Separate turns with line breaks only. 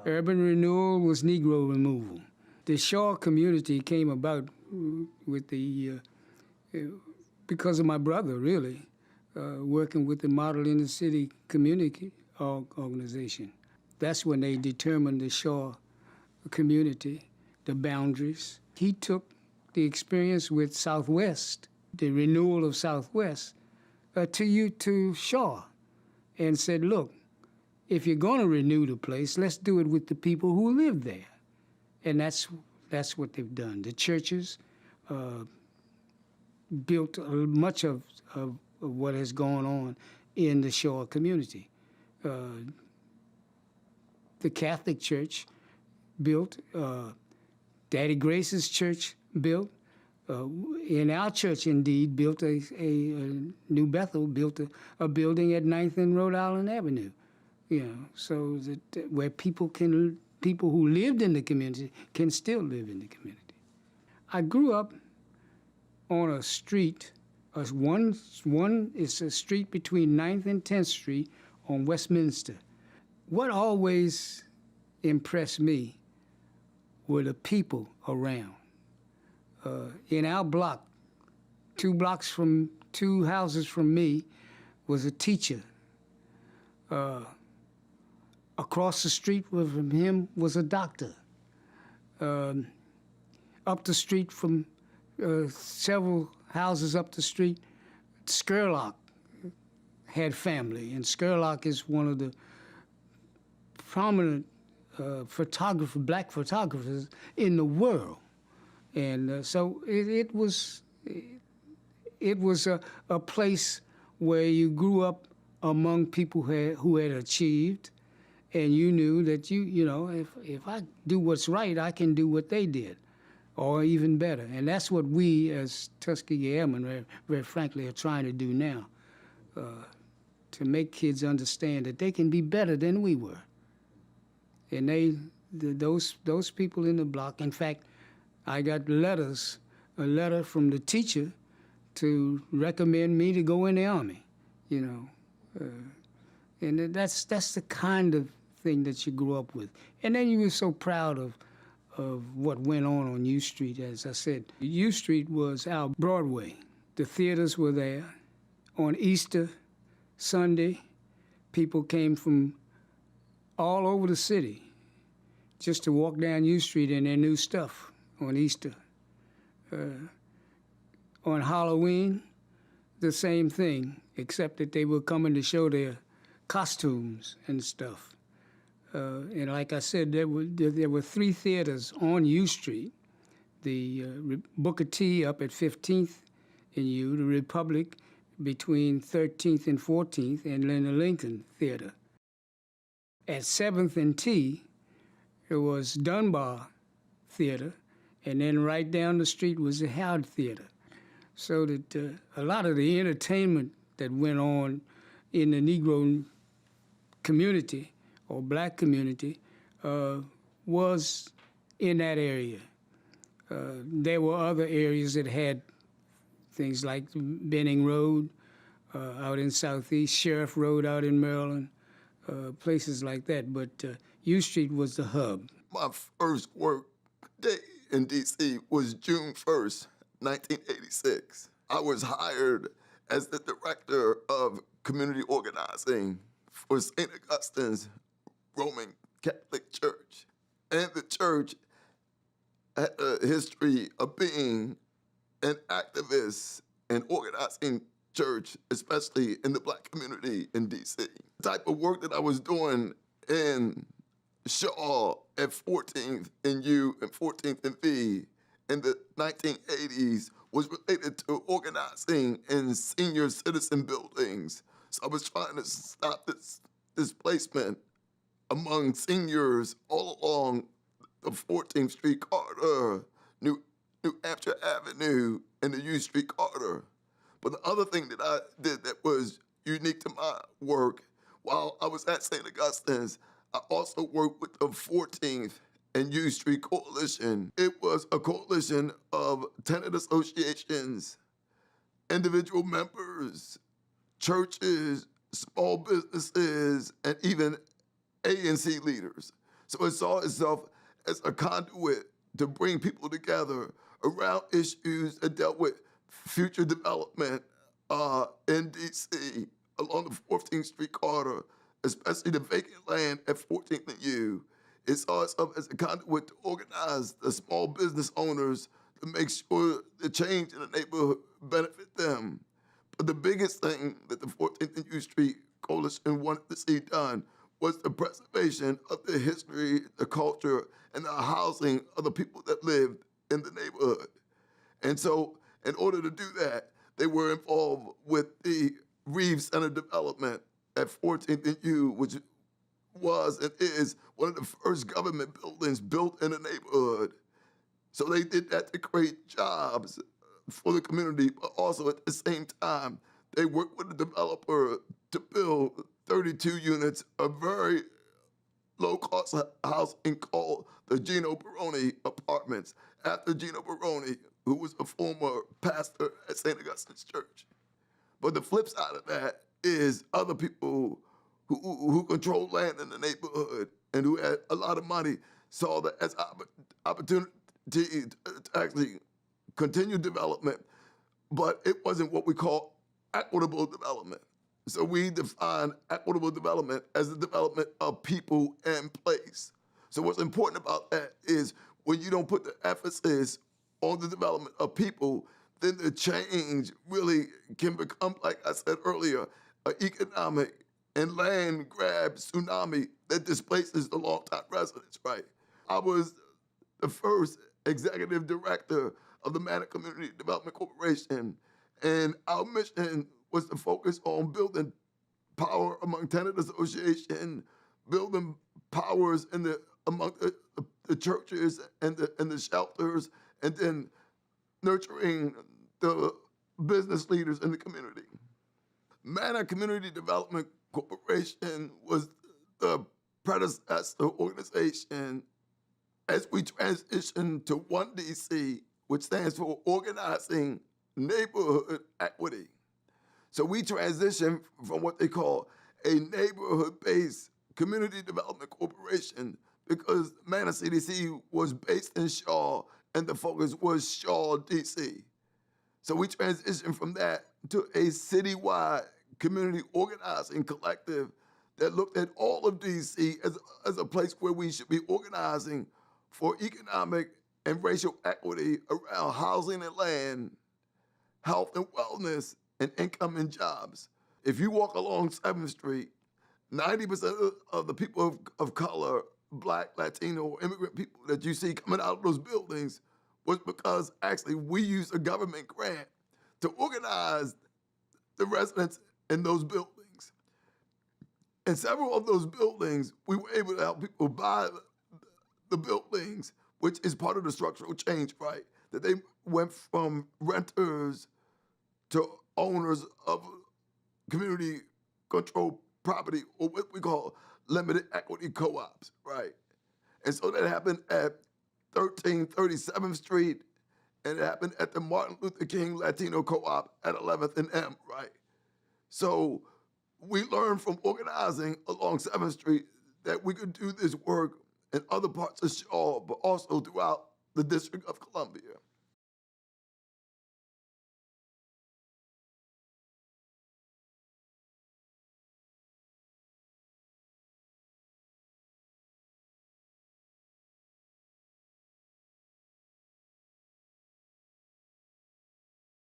Urban renewal was Negro removal. The Shaw community came about with because of my brother, really, working with the Model Inner City Community Organization. That's when they determined the Shaw community, the boundaries. He took the experience with Southwest, the renewal of Southwest, to Shaw, and said, look, if you're going to renew the place, let's do it with the people who live there. And that's what they've done. The churches built much of what has gone on in the Shaw community. The Catholic Church built, Daddy Grace's church built, in our church, indeed, built a New Bethel built a building at 9th and Rhode Island Avenue, so that where people who lived in the community can still live in the community. I grew up on a street, it's a street between 9th and 10th Street on Westminster. What always impressed me were the people around. In our block, 2 houses from me, was a teacher. Across the street from him was a doctor. Up the street from several houses up the street, Scurlock had family, and Scurlock is one of the prominent black photographers in the world. And so it was a place where you grew up among people who had achieved, and you knew that if I do what's right, I can do what they did, or even better. And that's what we as Tuskegee Airmen, very frankly, are trying to do now, to make kids understand that they can be better than we were. And those people in the block, in fact, I got a letter from the teacher to recommend me to go in the Army, and that's the kind of thing that you grew up with. And then you were so proud of what went on U Street. As I said, U Street was our Broadway. The theaters were there. On Easter Sunday, people came from all over the city just to walk down U Street in their new stuff on Easter. On Halloween, the same thing, except that they were coming to show their costumes and stuff. And like I said, there were 3 theaters on U Street: the Booker T up at 15th and U, the Republic between 13th and 14th, and then the Lincoln Theater. At 7th and T, it was Dunbar Theater, and then right down the street was the Howard Theater. So that a lot of the entertainment that went on in the Negro community or black community was in that area. There were other areas that had things like Benning Road out in Southeast, Sheriff Road out in Maryland, places like that. But U Street was the hub.
My first work day in D.C. was June 1st, 1986. I was hired as the director of community organizing for St. Augustine's Roman Catholic Church. And the church had a history of being an activist and organizing church, especially in the black community in D.C. The type of work that I was doing in Shaw at 14th and U and 14th and V in the 1980s was related to organizing in senior citizen buildings. So I was trying to stop this displacement among seniors all along the 14th Street corridor, New Hampshire Avenue, and the U Street corridor. But the other thing that I did that was unique to my work, while I was at St. Augustine's, I also worked with the 14th and U Street Coalition. It was a coalition of tenant associations, individual members, churches, small businesses, and even ANC leaders. So it saw itself as a conduit to bring people together around issues that dealt with future development in D.C. along the 14th Street corridor, especially the vacant land at 14th and U. It saw itself as a conduit to organize the small business owners to make sure the change in the neighborhood benefit them. But the biggest thing that the 14th and U Street Coalition wanted to see done was the preservation of the history, the culture, and the housing of the people that lived in the neighborhood. And so, in order to do that, they were involved with the Reeves Center development at 14th and U, which was and is one of the first government buildings built in the neighborhood. So they did that to create jobs for the community, but also at the same time, they worked with the developer to build 32 units of very low-cost housing called the Gino Baroni Apartments, after Gino Baroni, who was a former pastor at St. Augustine's Church. But the flip side of that is other people who control land in the neighborhood and who had a lot of money saw that as opportunity to actually continue development, but it wasn't what we call equitable development. So we define equitable development as the development of people and place. So what's important about that is when you don't put the emphasis on the development of people, then the change really can become, like I said earlier, an economic and land grab tsunami that displaces the longtime residents, right? I was the first executive director of the Manor Community Development Corporation, and our mission was to focus on building power among tenant association, building powers among the churches and the shelters, and then nurturing the business leaders in the community. Manor Community Development Corporation was the predecessor organization as we transitioned to One DC, which stands for Organizing Neighborhood Equity. So we transitioned from what they call a neighborhood-based community development corporation because Manor CDC was based in Shaw and the focus was Shaw, DC. So we transitioned from that to a citywide community organizing collective that looked at all of DC as a place where we should be organizing for economic and racial equity around housing and land, health and wellness, and income and jobs. If you walk along 7th Street, 90% of the people of color, Black, Latino, or immigrant people that you see coming out of those buildings was because actually we used a government grant to organize the residents in those buildings. In several of those buildings, we were able to help people buy the buildings, which is part of the structural change, right? That they went from renters to owners of community controlled property, or what we call limited equity co-ops, right? And so that happened at 1337th Street, and it happened at the Martin Luther King Latino Co-op at 11th and M, right? So we learned from organizing along 7th Street that we could do this work in other parts of Shaw, but also throughout the District of Columbia.